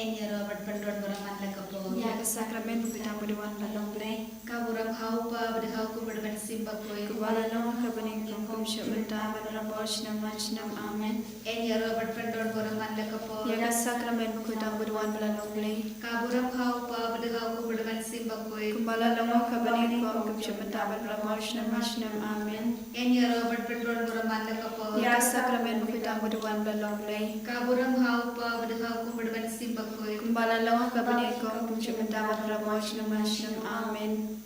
Enya Robert Pendon Beraman Lekapo. Ya ke sakramen kita berdoa dalam play. Kaburam haupa berhau ku berban simba koi. Kubala lawa kabaning kongkom syamenta berdoa nama amin. Enya Robert Pendon Beraman Lekapo. Ya ke sakramen kita berdoa dalam play. Kaburam haupa berhau ku berban simba koi. Kubala lawa kabaning kongkom syamenta berdoa nama amin. Enya Robert Pendon Beraman Lekapo. Ya ke sakramen kita berdoa dalam play. Kaburam haupa berhau ku berban simba koi. Kumbala lawa kabaning kongkom syamenta berdoa nama amin.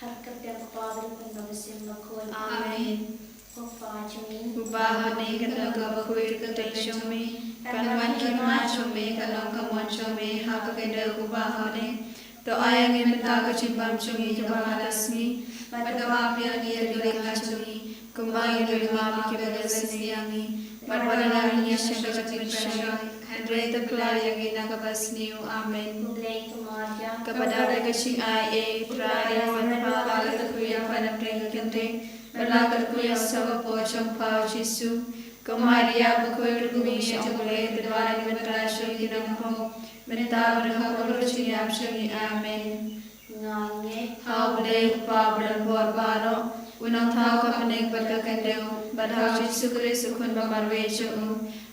Harkat yang kepada pun simba koi. Amin. Kupajumi. Ubahane kana kabakuir katayshome kanaman kinmachome kanam kamonchome hakakenda ubahane to ayange mitaga chimbamchome jabalasmi madawapya niyadurikachumi kumbayi rilmabi kebalasniyangi marwalanami yashangachapitshaga Handreta Klariyangi nakabasniu amen. Mulai kemaja. Kepada rekasi ai traya wanpala kuya panaprenga kente berlaku kuya sawa pocong pau Yesu kemaria bukuir gumi syamule terwari mentrasyo kinampong mentar berhakul ciam syami amen. Nganye. Haule pabran borbaro unang tau kapanig berkakendeu badhau Yesu Kristus kun bamarwecho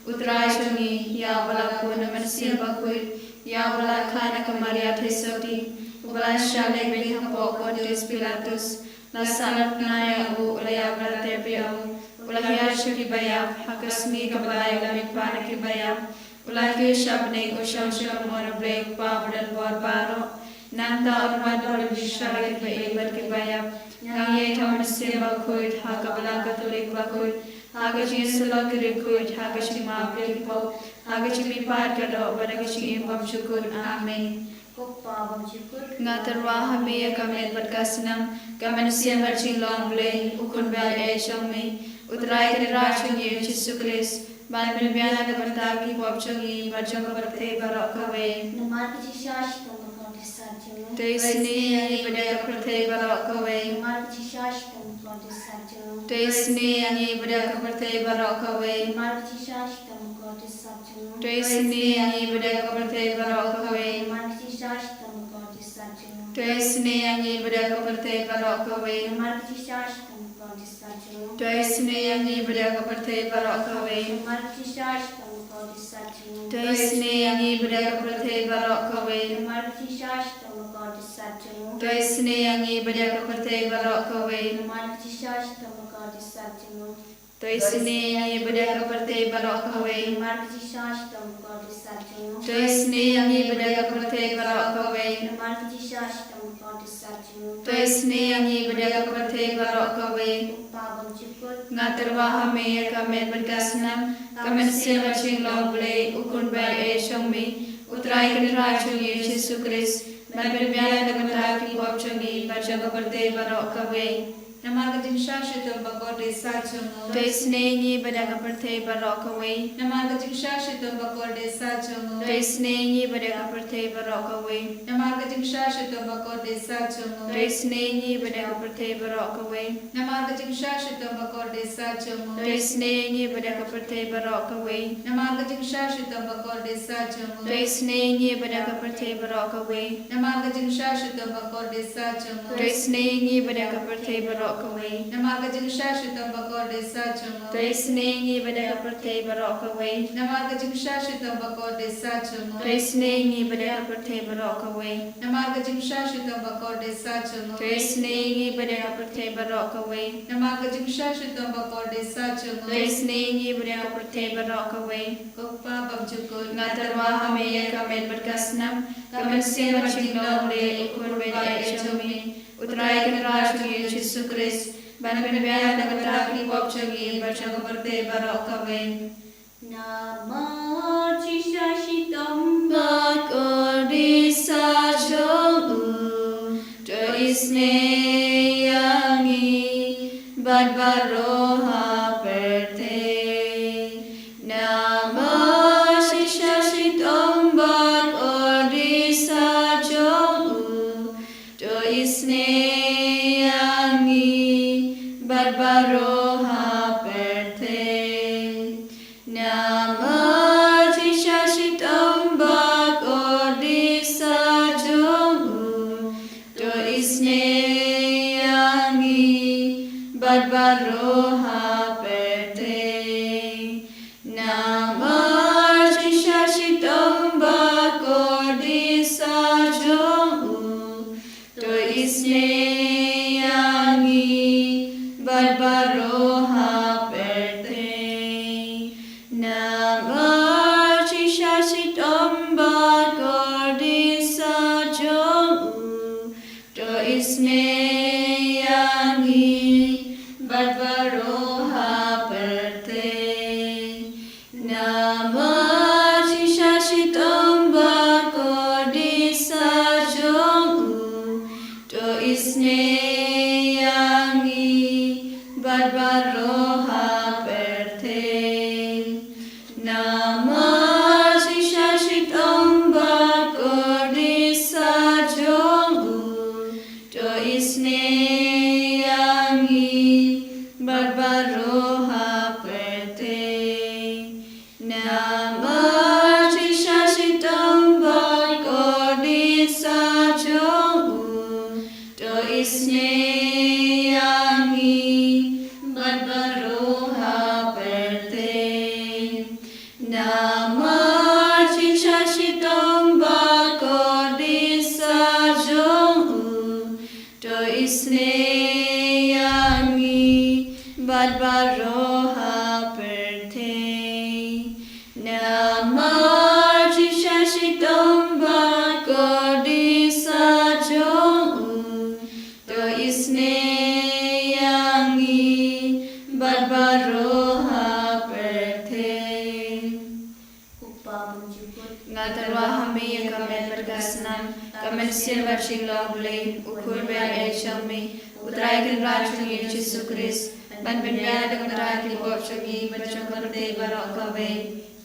Utrai sungi ya bala pun manusia bakul ya bala kana kemaria tesoti ubala shale beli hampo Pontius Pilatus nasanap naya ulaya berate piau ulaya syuki bayam hakasmi kabalai ulamik pana ki bayam ulaya shabne usham sham mona break pa badan barbaro nanta urmad bol bishara ki bayam nang ye manusia bakul hakabala katolik bakul Hagachi salakiri kuj, hagachi maapil po, hagachi mipad kado, baragachi impam syukur, amin. Kupabam syukur. Ngatarwa hamiya kamet berkasenam, kamanusia marching long blay, ukun bel syangmi, utrai kira chungi Yesus Kristus, ban berbiana ke bertagi pop chungi, barjong ke berthe barok kawe. Namar kecisyash tentang disajung. Teisni ani berdia ke berthe barok kawe. Namar kecisyash tentang disajung. Teisni ani berdia ke berthe barok kawe. Namar kecisyash tentang disajung. Teisni ani berdia ke berthe barok kawe. Namar kecisyash tentang disajung. Teisni ani berdia ke berthe barok kawe. Namar kecisyash tentang disajung. Teisni ani berdia ke berthe barok kawe. Namar kecisyash tentang disajung. Teisni ani berdia ke berthe barok kawe. Namar kecisyash tentang disajung. Teisni ani berdia ke berthe barok kawe. Namar kecisyash tentang disajung. Teisni ani berdia ke berthe barok kawe. Namar kecisyash tentang disajung. Teisni ani berdia ke berthe barok kawe. Namar kecisyash tentang disajung. Teisni ani berdia ke berthe barok kawe. Kupabam syukur. Ngatarwa hamiya kamet berkasenam, kamanusia marching long blay, ukun bel syangmi, utrai kira chungi Yesus Kristus, ban berbiana ke bertagi pop chungi, barjong ke berthe barok kawe. Nama kajing syashitam bakor desa chungu. Teisni ani berdia ke berthe barok kawe. Nama kajing syashitam bakor desa chungu. Teisni ani berdia ke berthe barok kawe. Nama kajing syashitam bakor desa chungu. Teisni ani berdia ke berthe barok kawe. Nama kajing syashitam bakor desa chungu. Teisni ani berdia ke berthe barok kawe. Nama kajing syashitam bakor desa chungu. Teisni ani berdia ke berthe barok kawe. Nama kajing syashitam bakor desa chungu. Teisni ani berdia ke berthe barok kawe. Nama kajing syashitam bakor desa chungu. Teisni ani berdia ke berthe barok kawe. Nama kajing syashitam bakor desa chungu. Teisni ani berdia ke berthe barok kawe. Nama kajing syashitam bakor desa chungu. Teisni ani berdia ke berthe barok kawe. Nama kajing syashitam bakor desa chungu. Teisni ani berdia ke berthe barok kawe. Kupabam syukur. Ngatarwa hamiya kamet berkasenam, kamanusia marching long blay, ukun bel syangmi, utrai kira chungi Yesus Kristus, ban berbiana ke bertagi pop chungi, barjong ke berthe barok kawe. Namar kecisyash Bakor desa chungu, teisni yangi bad baroha berthe. Nama shishashi bakor desa chungu, teisni yangi bad baroha berthe. Nama shishashi bakor roha perte Namah Shashitam Bhakodisa Jong To isne yangi Badbaroha perte Namah Shashitam Bhakodisa Jong To isne yangi Badbaroha perte Namah Shashitam Bhakodisa Jong To isne yangi Badbaroha perte Namah Shashitam Bhakodisa Jong To isne yangi Badbaroha perte Namah Shashitam Bhakodisa Jong To isne yangi Badbaroha perte Namah Shashitam Bhakodisa Jong To isne yangi Badbaroha perte Namah Shashitam Bhakodisa Jong To isne yangi Badbaroha perte Upabang jukut Ngatarwa hami kamen bergasnam kamen silver shilobli ukul ben elshami utrai kan rajung Yesus Kristus ban ben biara dengan raki bop shagi bachong karte barok kawe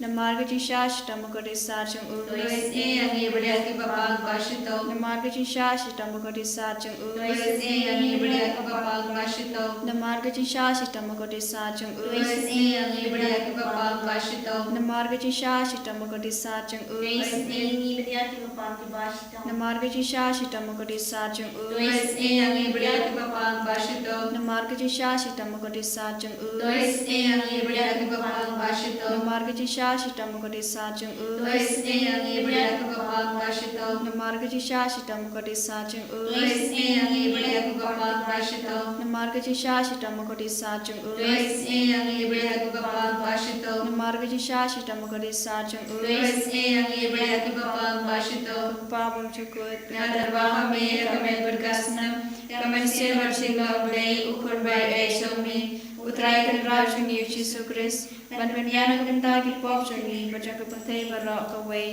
Namarga Jishash Tamakoti Sarchung U To isne yangi Badya ki Bapal Bashito Namarga Jishash Tamakoti Sarchung U To isne yangi Badya ki Bapal Bashito Namarga Jishash Tamakoti Sarchung To U isne yangi Badya ki Bapal Bashito Namarga Jishash Tamakoti Sarchung U To isne yangi Badya ki Bapal Bashito Namarga Jishash Tamakoti Sarchung U To isne yangi Badya ki Bapal Bashito Namarga Jishash Tamakoti Sarchung U To isne yangi Badya ki Bapal Bashito Namarga Jishash Tamakoti Sarchung U To isne yangi Badya ki Bapal Bashito Namarga Jishash Tamakoti Sarchung U To isne yangi Badya ki Bapal Bashito Namarga Jishash Tamakoti Sarchung U To isne yangi Badya ki Bapal Bashito Namarga Jishash Tamakoti Sarchung U To isne yangi Badya ki Bapal Bashito Pabum Chukut Ngatarwa hami kamen bergasnam kamen silver shilobli ukul ben elshami Utrai kan rajung Yesus Kristus ban ben yana kan tagi pop shagi bachong kapathe barok kawe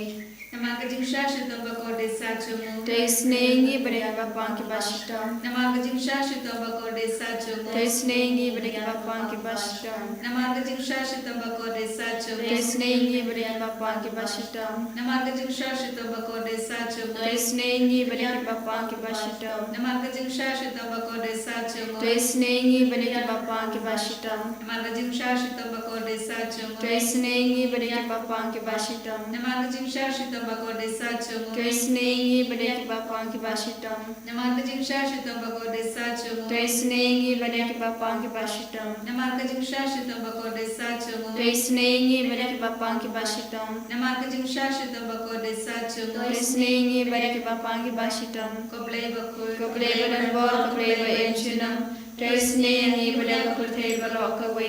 Namaga Jimshashitam Bakode Sachumu To isne bade bapang ki bashita Namaga Jimshashitam Bakode Sachumu To isne bade bapang ki bashita Namaga Jimshashitam Bakode To Sachumu isne bade bapang ki bashita Namaga Jimshashitam Bakode To Sachumu isne bade bapang ki bashita Namaga Jimshashitam Bakode Sachumu To isne bade bapang ki bashita Namaga Jimshashitam Bakode Sachumu To isne bade bapang ki bashita Namaga Jimshashitam Bakode Sachumu To isne bade bapang ki bashita Namaga Jimshashitam Bakode Sachumu To isne bade bapang ki bashita Namaga Jimshashitam Bakode Sachumu To isne bade bapang ki bashita Namaga Jimshashitam Bakode Sachumu To isne bade bapang ki bashita Koblei Bakul Koblei badan bor koblei ba enchunam To isne bade kapurthe barok kawe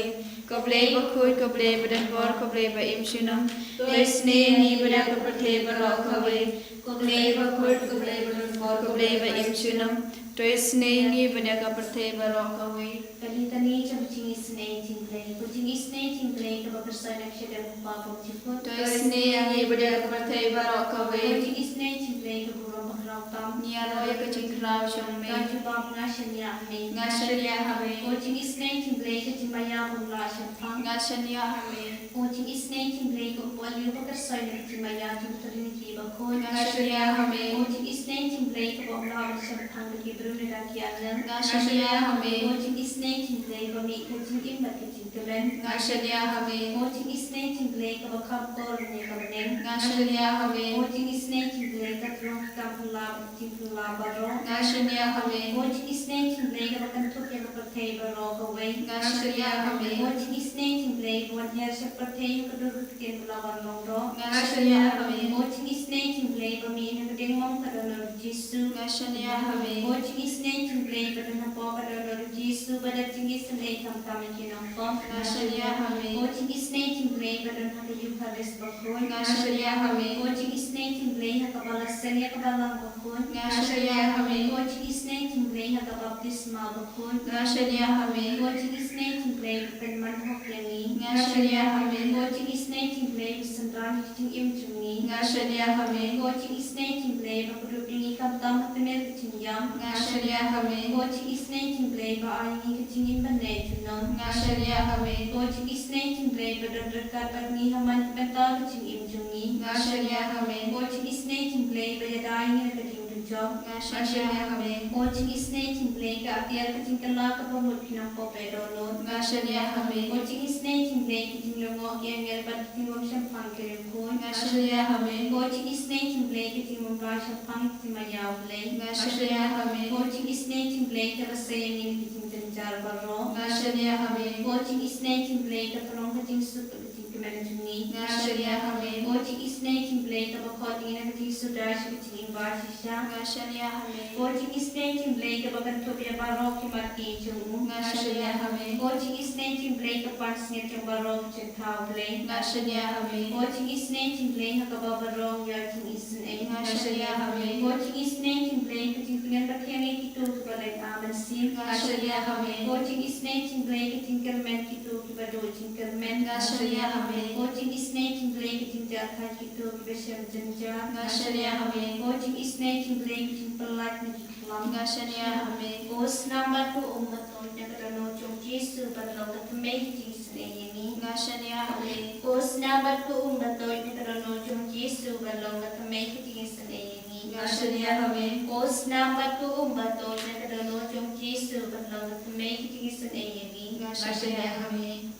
Koblei bakul koblei badan bor koblei ba enchunam To isne bade kapurthe barok kawe Koblei bakul koblei badan bor koblei ba enchunam To isne bade kapurthe barok kawe Kalitani jab kucing isne tingklei ka bakarsa nak syadar upabang jukut To isne bade kapurthe barok kawe Kucing isne tingklei ka burung pakrautam Nialo ya kachingkraw shong me Kajubab ngasya me Ngasya hame Kucing isne tingklei ka timbaya pungla syapang Ngasya hame Kucing isne tingklei ka upal yung bakarsa nak timbaya jumutarin ki bakon Ngasya hame Kucing isne tingklei ka bawla syapang ki brune rakyat Ngasya hame Kucing isne tingklei ka mi kucing imbat kucing keren Ngasya hame Kucing isne tingklei ka bakap kor ne ka beneng Ngasya hame Kucing isne tingklei ka terong kampung lab ting la baro. Ngashania hame. O ting isne ting play ka bakan thuk ya ka pathe baro ka wei. Ngashania hame. O ting isne ting play wan her se pathe ka dur tin la ban long ro. Ngashania hame. O ting isne ting play ba mi na ding mong ka ro Jesu. Ngashania hame. O ting isne ting play ba na po ka ro Jesu ba da ting isne kam kam ki na po. Ngashania hame. O ting isne ting play ba na ka yu ka res ba ko. Ngashania hame. O ting isne ting play ha ka bala sen ya ka bala ba ko. Ngashania hame. O ting isne ting play ha ka baptisma ba ko. Ngashania hame. O ting isne ting play ba pen man hok yangi. Ngashania hame. O ting isne ting play ba sandran ting im chungi. Ngashania hame. O ting isne ting play ba kudu pingi kam tam temer ting yam. Ngashania hame. O ting isne ting play ba ayi ka ting im ban ne chunam. Ngashania hame. O ting isne ting play ba dar ka ta ni haman benta ka ting im chungi. Ngashania hame. O ting isne ting play ba yadai ni ka ting tu job. Ngashania hame. O ting isne ting play ka atyar ka ting kala ka pa mut kinam po pe do no. Ngashania hame. O ting isne ting play ka ting longo yang ngel ba ting mong siyang pang kirim ko. Ngashania hame. O ting isne ting play ka ting mong ba siyang pang ting mayaw play. Ngashania hame. O ting isne ting play ka basayang ni ka ting tanjar baro. Ngashania hame. O ting isne ting play ka parong ka ting sup ka ting kemen chungi. Ngashania hame. O ting isne ting play ka bakot ni na ka ting sudar siya ka ting imbar siya. Ngashania hame. O ting isne ting play ka bagan to biya baro ki mati chungu. Ngashania hame. O ting isne ting play ka pans niya ting baro ka ting thaw play. Ngashania hame. O ting isne ting play ka babarong ya ting isne. Ngashania hame. O ting isne ting play ka ting pingan batyang itu ka balay aman sim. Ngashania hame. O ting isne ting play ka ting kermen itu ka bado ting kermen. Ngashania hame. O ting isne ting play ka ting jakhan itu ka besyam janja. Ngashania hame. O ting isne ting play ka ting pelat na kiklam. Ngashania hame. O snamba tu umaton na kadano chung Jesu padlaw ka tumay ting isne yini. Ngashania hame. O snamba tu umaton na kadano chung Jesu padlaw ka tumay ting isne yini. Ngashania hame. O snamba tu umaton na kadano chung Jesu padlaw ka tumay ting isne yini. Ngashania hame.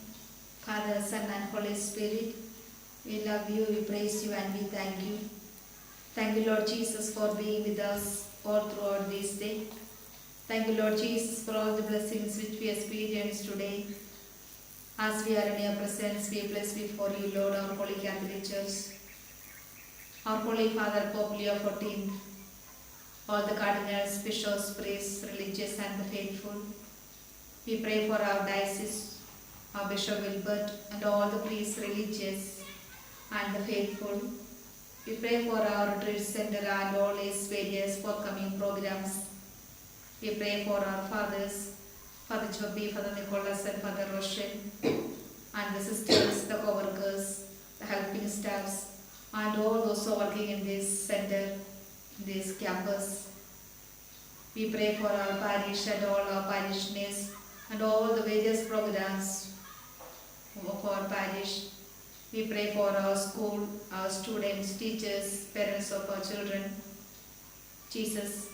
Father, Son, and Holy Spirit, we love you, we praise you, and we thank you. Thank you, Lord Jesus, for being with us all throughout this day. Thank you, Lord Jesus, for all the blessings which we experience today. As we are in your presence, we bless before you, Lord, our Holy Catholic Church, our Holy Father, Pope Leo XIV, all the cardinals, bishops, priests, religious, and the faithful. We pray for our diocese, our Bishop Wilbert, and all the priests, religious, and the faithful. We pray for our retreat center and all its various forthcoming programs. We pray for our fathers, Father Joby, Father Nicholas, and Father Roshan, and the sisters, the co-workers, the helping staffs, and all those who are working in this center, in this campus. We pray for our parish and all our parishioners, and all the various programs of our parish. We pray for our school, our students, teachers, parents of our children. Jesus,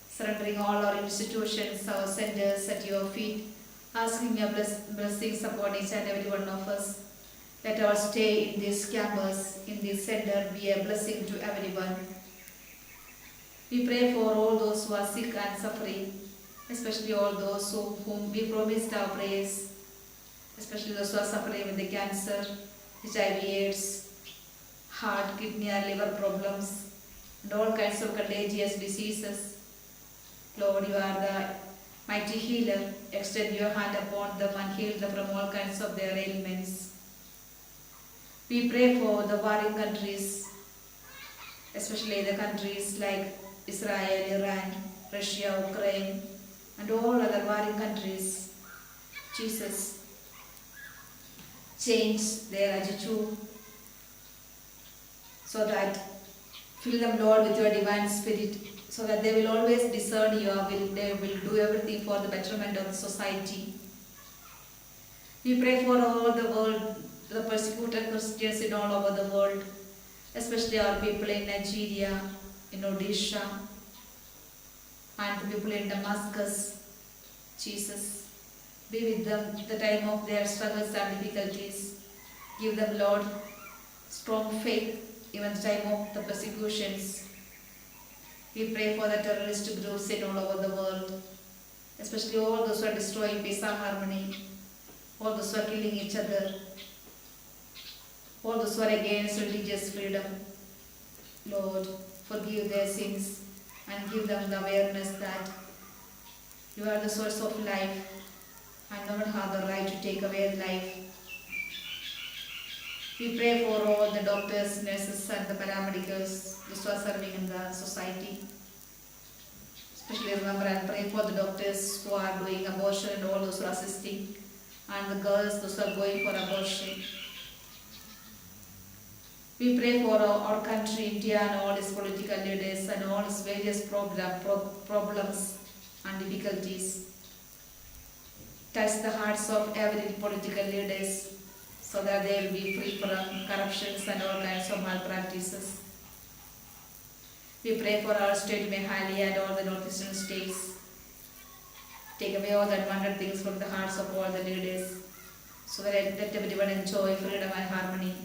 surrendering all our institutions, our centers at your feet, asking your blessings upon each and every one of us. Let our stay in this campus, in this center, be a blessing to everyone. We pray for all those who are sick and suffering, especially all those whom we promised our prayers, especially those who are suffering with the cancer, HIV/AIDS, heart, kidney and liver problems, and all kinds of contagious diseases. Lord, you are the mighty healer. Extend your hand upon them and heal them from all kinds of their ailments. We pray for the warring countries, especially the countries like Israel, Iran, Russia, Ukraine, and all other warring countries. Jesus, change their attitude so that fill them, Lord, with your divine spirit, so that they will always discern your will. They will do everything for the betterment of the society. We pray for all the world, the persecuted Christians in all over the world, especially our people in Nigeria, in Odisha, and the people in Damascus. Jesus, be with them at the time of their struggles and difficulties. Give them, Lord, strong faith even at the time of the persecutions. We pray for the terrorist groups in all over the world, especially all those who are destroying peace and harmony, all those who are killing each other, all those who are against religious freedom. Lord, forgive their sins and give them the awareness that you are the source of life and no one has the right to take away life. We pray for all the doctors, nurses and the paramedics those who are serving in the society. Especially remember and pray for the doctors who are doing abortion and all those who are assisting, and the girls those who are going for abortion. We pray for our country, India, and all its political leaders and all its various problems and difficulties. Touch the hearts of every political leaders so that they will be free from corruptions and all kinds of malpractices. We pray for our state Meghalaya and all the northeastern states. Take away all the unwanted things from the hearts of all the leaders so that let everyone enjoy freedom and harmony.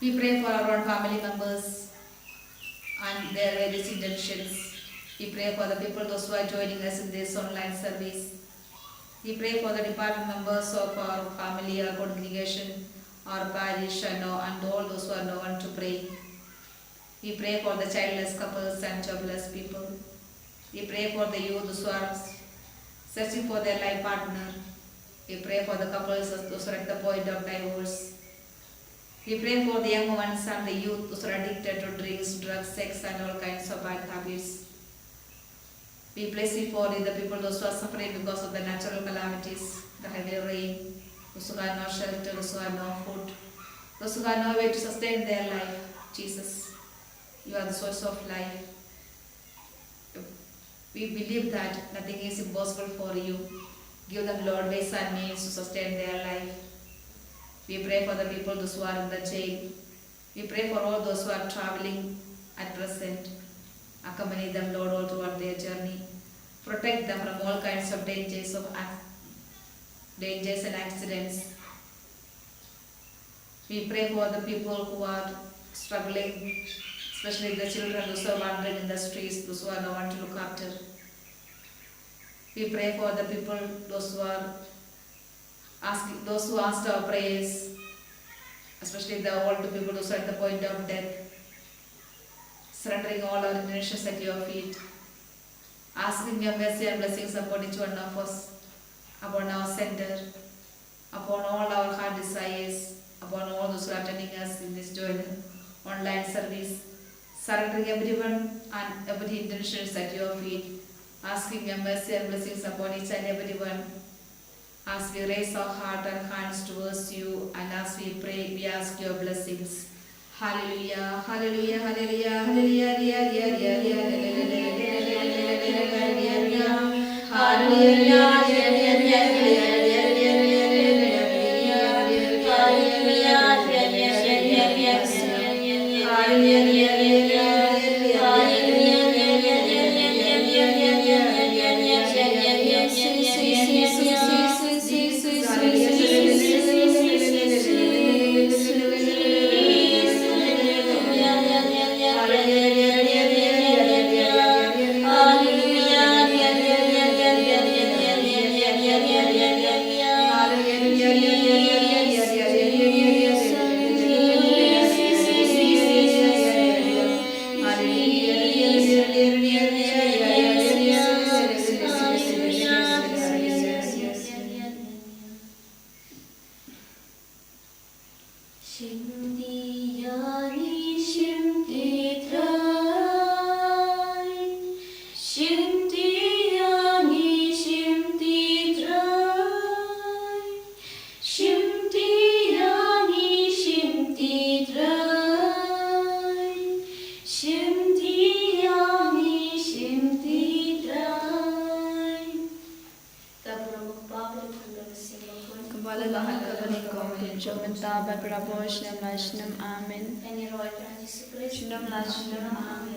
We pray for our own family members and their various intentions. We pray for the people, those who are joining us in this online service. We pray for the department members of our family, our congregation, our parish, and all those who are known to pray. We pray for the childless couples and jobless people. We pray for the youth who are searching for their life partner. We pray for the couples those who are at the point of divorce. We pray for the young ones and the youth who are addicted to drinks, drugs, sex and all kinds of bad habits. We bless you for the people those who are suffering because of the natural calamities, the heavy rain, those who have no shelter, those who have no food, those who have no way to sustain their life. Jesus, you are the source of life. We believe that nothing is impossible for you. Give them, Lord, ways and means to sustain their life. We pray for the people those who are in the jail. We pray for all those who are traveling at present. Accompany them, Lord, all throughout their journey. Protect them from all kinds of dangers and accidents. We pray for the people who are struggling, especially the children those who are wandering in the streets, those who are no one to look after. We pray for the people, those who asked our prayers, especially the old people those who are at the point of death, surrendering all our intentions at your feet, asking your mercy and blessings upon each one of us, upon our center, upon all our heart desires, upon all those who are attending us in this joint online service, surrendering everyone and every intentions at your feet, asking your mercy and blessings upon each and everyone. As we raise our heart and hands towards you, and as we pray, we ask your blessings. Hallelujah, hallelujah, hallelujah, hallelujah, hallelujah, Amen. En je rooi, Jezus Christus. Amen.